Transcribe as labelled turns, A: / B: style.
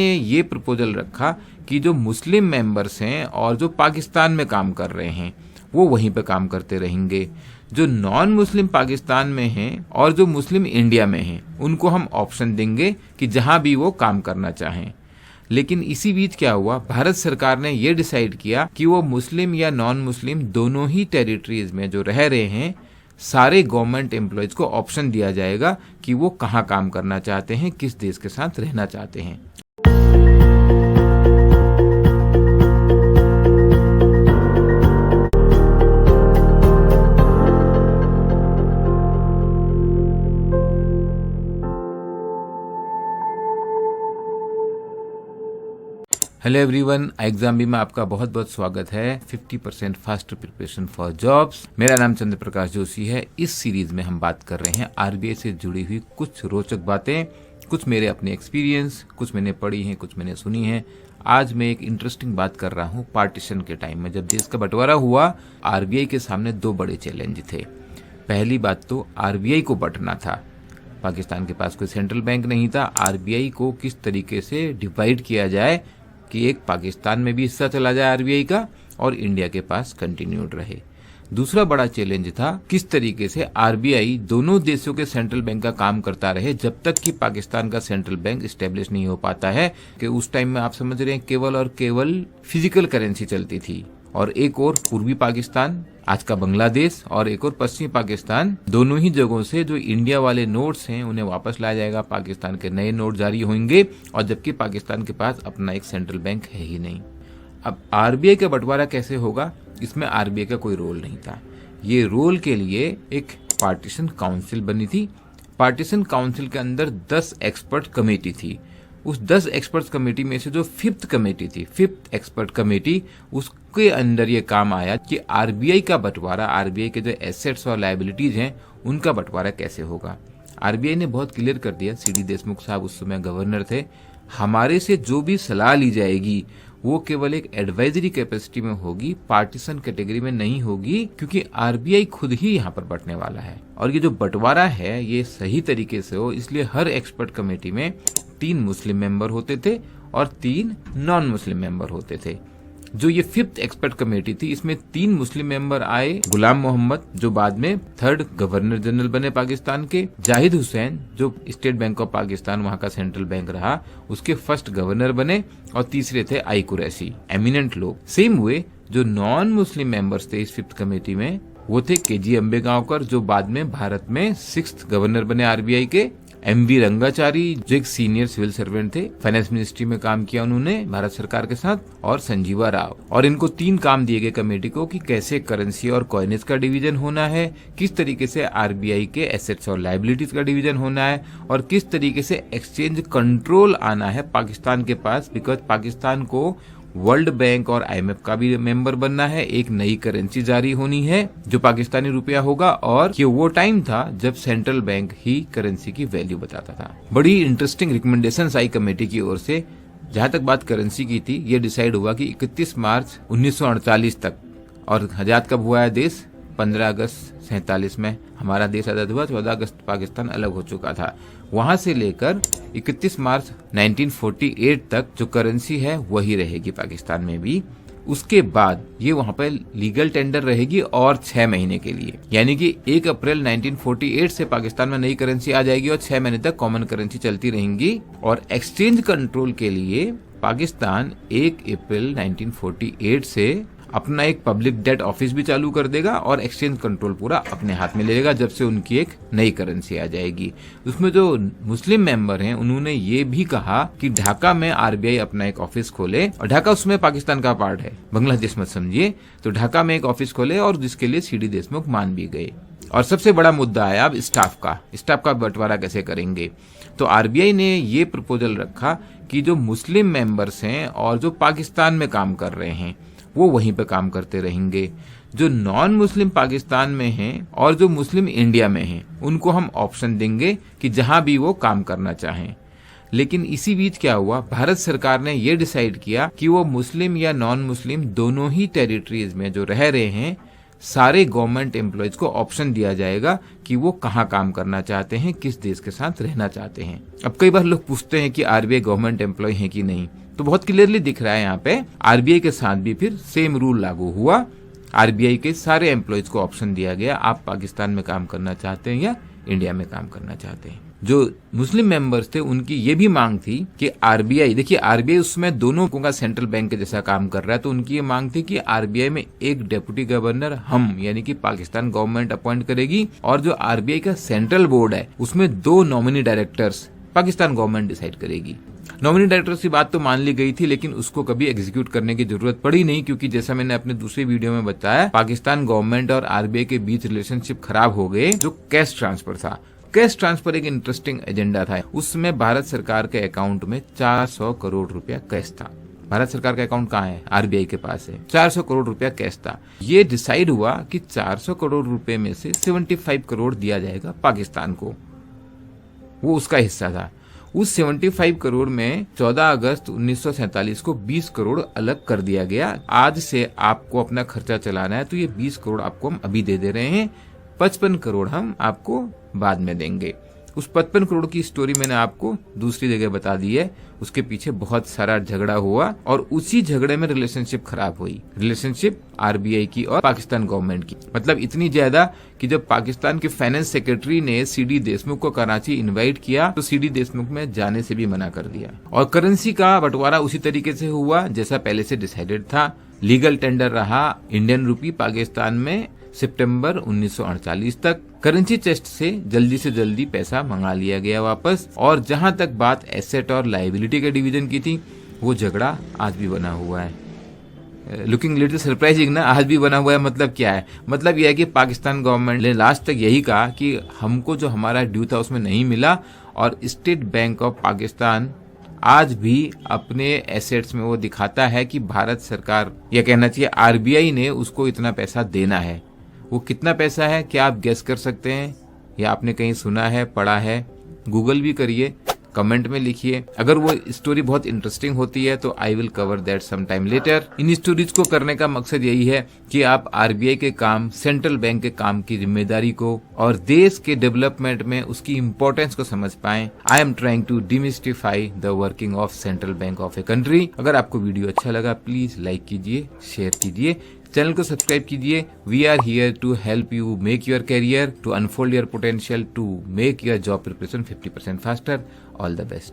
A: ये प्रपोजल रखा कि जो मुस्लिम मेंबर्स हैं और जो पाकिस्तान में काम कर रहे हैं वो वहीं पे काम करते रहेंगे। जो नॉन मुस्लिम पाकिस्तान में हैं और जो मुस्लिम इंडिया में हैं उनको हम ऑप्शन देंगे कि जहां भी वो काम करना चाहें। लेकिन इसी बीच क्या हुआ, भारत सरकार ने ये डिसाइड किया कि वो मुस्लिम या नॉन मुस्लिम दोनों ही टेरिटरीज में जो रह रहे हैं सारे गवर्नमेंट एम्प्लॉयज को ऑप्शन दिया जाएगा कि वो कहाँ काम करना चाहते हैं, किस देश के साथ रहना चाहते हैं। हेलो एवरीवन, एग्जाम बी में आपका बहुत बहुत स्वागत है। 50% फास्टर प्रिपरेशन फॉर जॉब्स। मेरा नाम चंद्र प्रकाश जोशी है। इस सीरीज में हम बात कर रहे हैं आरबीआई से जुड़ी हुई कुछ रोचक बातें, कुछ मेरे अपने एक्सपीरियंस, कुछ मैंने पढ़ी हैं, कुछ मैंने सुनी है। आज मैं एक इंटरेस्टिंग बात कर रहा हूँ। पार्टीशन के टाइम में जब देश का बंटवारा हुआ, आरबीआई के सामने दो बड़े चैलेंज थे। पहली बात तो आरबीआई को बंटना था। पाकिस्तान के पास कोई सेंट्रल बैंक नहीं था। आरबीआई को किस तरीके से डिवाइड किया जाए कि एक पाकिस्तान में भी हिस्सा चला जाए आरबीआई का और इंडिया के पास कंटिन्यूड रहे। दूसरा बड़ा चैलेंज था किस तरीके से आरबीआई दोनों देशों के सेंट्रल बैंक का काम करता रहे जब तक कि पाकिस्तान का सेंट्रल बैंक स्टेब्लिश नहीं हो पाता है। कि उस टाइम में आप समझ रहे हैं केवल और केवल फिजिकल करेंसी चलती थी और एक और पूर्वी पाकिस्तान, आज का बांग्लादेश, और एक और पश्चिमी पाकिस्तान, दोनों ही जगहों से जो इंडिया वाले नोट्स हैं उन्हें वापस लाया जाएगा। पाकिस्तान के नए नोट जारी होंगे और जबकि पाकिस्तान के पास अपना एक सेंट्रल बैंक है ही नहीं। अब आरबीआई का बंटवारा कैसे होगा, इसमें आरबीआई का कोई रोल नहीं था। ये रोल के लिए एक पार्टीशन काउंसिल बनी थी। पार्टीशन काउंसिल के अंदर 10 एक्सपर्ट कमेटी थी। उस 10 एक्सपर्ट कमेटी में से जो फिफ्थ कमेटी थी, फिफ्थ एक्सपर्ट कमेटी, उसके अंदर ये काम आया कि आरबीआई का बंटवारा, आरबीआई के जो एसेट्स और लायबिलिटीज हैं उनका बंटवारा कैसे होगा। आरबीआई ने बहुत क्लियर कर दिया, सीडी देशमुख साहब उस समय गवर्नर थे, हमारे से जो भी सलाह ली जाएगी वो केवल एक एडवाइजरी कैपेसिटी में होगी, पार्टीशन कैटेगरी में नहीं होगी, क्योंकि आरबीआई खुद ही यहाँ पर बंटने वाला है और ये जो बंटवारा है ये सही तरीके से हो। इसलिए हर एक्सपर्ट कमेटी में 3 मुस्लिम मेंबर होते थे और 3 नॉन मुस्लिम मेंबर होते थे। जो ये फिफ्थ एक्सपर्ट कमेटी थी इसमें 3 मुस्लिम मेंबर आए। गुलाम मोहम्मद जो बाद में 3rd गवर्नर जनरल बने पाकिस्तान के, जाहिद हुसैन जो स्टेट बैंक ऑफ पाकिस्तान वहां का सेंट्रल बैंक रहा उसके 1st गवर्नर बने, और तीसरे थे आई कुरैशी, एमिनेंट लोग। सेम हुए जो नॉन मुस्लिम मेंबर्स थे इस फिफ्थ कमेटी में वो थे केजी अंबेगांवकर जो बाद में भारत में 6th गवर्नर बने आरबीआई के, एमवी रंगाचारी जो एक सीनियर सिविल सर्वेंट थे, फाइनेंस मिनिस्ट्री में काम किया उन्होंने भारत सरकार के साथ, और संजीवा राव। और इनको 3 काम दिए गए कमेटी को कि कैसे करेंसी और कॉइनेज का डिवीजन होना है, किस तरीके से आरबीआई के एसेट्स और लायबिलिटीज का डिवीजन होना है, और किस तरीके से एक्सचेंज कंट्रोल आना है पाकिस्तान के पास, बिकॉज पाकिस्तान को वर्ल्ड बैंक और आईएमएफ का भी मेंबर बनना है। एक नई करेंसी जारी होनी है जो पाकिस्तानी रुपया होगा, और ये वो टाइम था जब सेंट्रल बैंक ही करेंसी की वैल्यू बताता था। बड़ी इंटरेस्टिंग रिकमेंडेशंस आई कमेटी की ओर से। जहां तक बात करेंसी की थी, ये डिसाइड हुआ कि 31 मार्च 1948 तक, और आजाद कब हुआ है देश, 15 अगस्त 47 में हमारा देश आजाद हुआ, 14 अगस्त पाकिस्तान अलग हो चुका था। वहां से लेकर 31 मार्च 1948 तक जो करेंसी है वही रहेगी पाकिस्तान में भी। उसके बाद ये वहां पर लीगल टेंडर रहेगी और 6 महीने के लिए, यानी कि 1 अप्रैल 1948 से पाकिस्तान में नई करेंसी आ जाएगी और 6 महीने तक कॉमन करेंसी चलती रहेंगी। और एक्सचेंज कंट्रोल के लिए पाकिस्तान 1 अप्रैल 1948 से अपना एक पब्लिक डेट ऑफिस भी चालू कर देगा और एक्सचेंज कंट्रोल पूरा अपने हाथ में ले लेगा जब से उनकी एक नई करेंसी आ जाएगी। उसमें जो मुस्लिम मेंबर हैं उन्होंने ये भी कहा कि ढाका में आरबीआई अपना एक ऑफिस खोले, और ढाका उसमें पाकिस्तान का पार्ट है, बांग्लादेश मत समझिए। तो ढाका में एक ऑफिस खोले और जिसके लिए सीडी देशमुख मान भी गए। और सबसे बड़ा मुद्दा आया अब स्टाफ का बंटवारा कैसे करेंगे। तो आरबीआई ने ये प्रपोजल रखा कि जो मुस्लिम मेंबर्स हैं और जो पाकिस्तान में काम कर रहे हैं वो वहीं पे काम करते रहेंगे। जो नॉन मुस्लिम पाकिस्तान में हैं और जो मुस्लिम इंडिया में हैं उनको हम ऑप्शन देंगे कि जहां भी वो काम करना चाहें। लेकिन इसी बीच क्या हुआ, भारत सरकार ने ये डिसाइड किया कि वो मुस्लिम या नॉन मुस्लिम दोनों ही टेरिटरीज में जो रह रहे हैं सारे गवर्नमेंट एम्प्लॉयज को ऑप्शन दिया जाएगा कि वो कहाँ काम करना चाहते हैं, किस देश के साथ रहना चाहते हैं। अब कई बार लोग पूछते हैं कि आरबीआई गवर्नमेंट एम्प्लॉय है कि नहीं, तो बहुत क्लियरली दिख रहा है यहाँ पे आरबीआई के साथ भी फिर सेम रूल लागू हुआ। आरबीआई के सारे एम्प्लॉयज को ऑप्शन दिया गया, आप पाकिस्तान में काम करना चाहते हैं या इंडिया में काम करना चाहते हैं। जो मुस्लिम मेंबर्स थे उनकी ये भी मांग थी कि आरबीआई, देखिए आरबीआई उसमें दोनों का सेंट्रल बैंक के जैसा काम कर रहा है, तो उनकी ये मांग थी कि आरबीआई में एक डेप्यूटी गवर्नर हम यानी कि पाकिस्तान गवर्नमेंट अपॉइंट करेगी, और जो आरबीआई का सेंट्रल बोर्ड है उसमें 2 nominee directors Pakistan government decide करेगी। नॉमिनी डायरेक्टर्स की बात तो मान ली गई थी, लेकिन उसको कभी एग्जीक्यूट करने की जरूरत पड़ी नहीं, क्योंकि जैसा मैंने अपने दूसरे वीडियो में बताया, पाकिस्तान गवर्नमेंट और आरबीआई के बीच रिलेशनशिप खराब हो गए। जो कैश ट्रांसफर था, कैश ट्रांसफर एक इंटरेस्टिंग एजेंडा था। उसमें भारत सरकार के अकाउंट में 400 करोड़ रुपया कैश था। भारत सरकार का अकाउंट कहाँ है? आरबीआई के पास है। 400 करोड़ रुपया कैश था। ये डिसाइड हुआ कि 400 करोड़ रुपए में से 75 करोड़ दिया जाएगा पाकिस्तान को, वो उसका हिस्सा था। उस 75 करोड़ में 14 अगस्त 1947 को 20 करोड़ अलग कर दिया गया। आज से आपको अपना खर्चा चलाना है तो ये 20 करोड़ आपको हम अभी दे दे रहे हैं, 55 करोड़ हम आपको बाद में देंगे। उस 55 करोड़ की स्टोरी मैंने आपको दूसरी जगह बता दी है। उसके पीछे बहुत सारा झगड़ा हुआ और उसी झगड़े में रिलेशनशिप खराब हुई, रिलेशनशिप आरबीआई की और पाकिस्तान गवर्नमेंट की। मतलब इतनी ज्यादा कि जब पाकिस्तान के फाइनेंस सेक्रेटरी ने सीडी देशमुख को कराची इनवाइट किया तो सीडी देशमुख में जाने से भी मना कर दिया। और करेंसी का बंटवारा उसी तरीके से हुआ जैसा पहले से डिसाइडेड था। लीगल टेंडर रहा इंडियन रूपी पाकिस्तान में सितंबर 1948 तक। करेंसी चेस्ट से जल्दी पैसा मंगा लिया गया वापस। और जहां तक बात एसेट और लायबिलिटी के डिवीजन की थी, वो झगड़ा आज भी बना हुआ है। लुकिंग लिटिल सरप्राइजिंग ना, आज भी बना हुआ है। मतलब क्या है? मतलब यह है कि पाकिस्तान गवर्नमेंट ने लास्ट तक यही कहा कि हमको जो हमारा ड्यू था उसमें नहीं मिला, और स्टेट बैंक ऑफ पाकिस्तान आज भी अपने एसेट्स में वो दिखाता है कि भारत सरकार, यह कहना चाहिए आरबीआई ने उसको इतना पैसा देना है। वो कितना पैसा है, क्या आप गेस कर सकते हैं? या आपने कहीं सुना है, पढ़ा है? गूगल भी करिए, कमेंट में लिखिए। अगर वो स्टोरी बहुत इंटरेस्टिंग होती है तो I will cover that some time later. इन स्टोरीज को करने का मकसद यही है कि आप आरबीआई के काम, सेंट्रल बैंक के काम की जिम्मेदारी को और देश के डेवलपमेंट में उसकी इम्पोर्टेंस को समझ पाएं। I am trying to demystify the working of central bank of a country. अगर आपको वीडियो अच्छा लगा प्लीज लाइक कीजिए, शेयर कीजिए, चैनल को सब्सक्राइब कीजिए। We are here to help you make your career, to unfold your potential, to make your job preparation 50% faster. All the best.